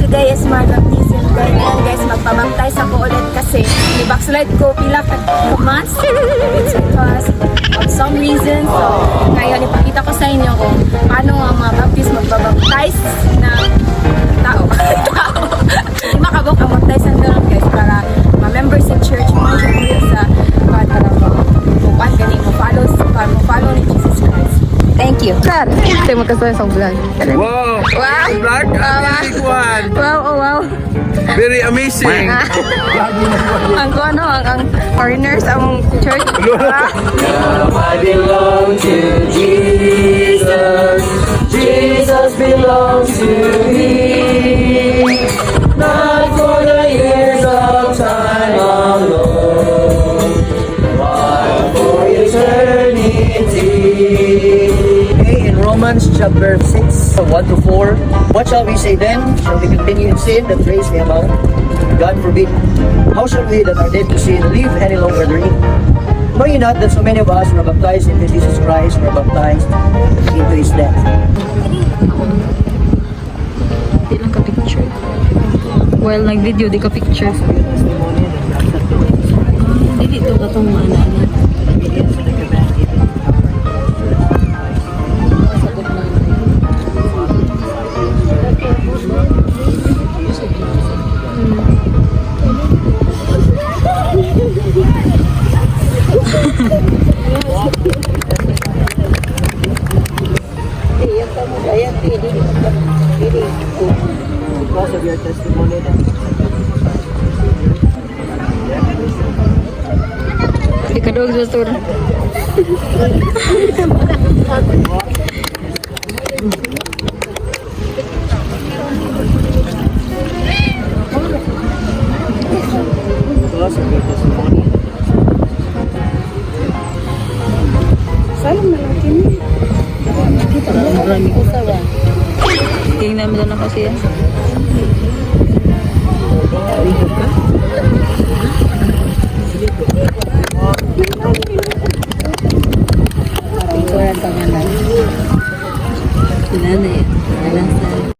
today is my baptism day. Ngayon guys, magpabaptize ako ulit kasi i-backslide ko pila ka months. It's because of some reason. So, ngayon ipakita ko sa inyo kung paano ang mga baptist magbabaptize ng tao. Lima ka bok ang baptize ng ganun guys para ma-member sa church mo sa para mo ganing mo follow ni Jesus Christ. Thank you. Sir, tayo magkasama sa vlog. Wow! Wow! Vlog? Big one! Wow, oh wow. Very amazing! Ang foreigners, ang church. I belong to Jesus. Jesus belongs to me. Not for the years of time alone, but for eternity. Okay, in Romans chapter 6, 1 to 4. What shall we say then? Shall we continue in sin that grace may abound? God forbid. How shall we that are dead to sin live any longer therein? Know ye not that so many of us were baptized into Jesus Christ, were baptized into His death? Di lang ka-picture. Well, nag-video, di ka-picture. Hindi dito ka itong ano. Because of your testimony then. Ikadog sa sur. Because of your testimony. Salam na lang kini. Marami ko sawa. Tingnan mo na kasi yan.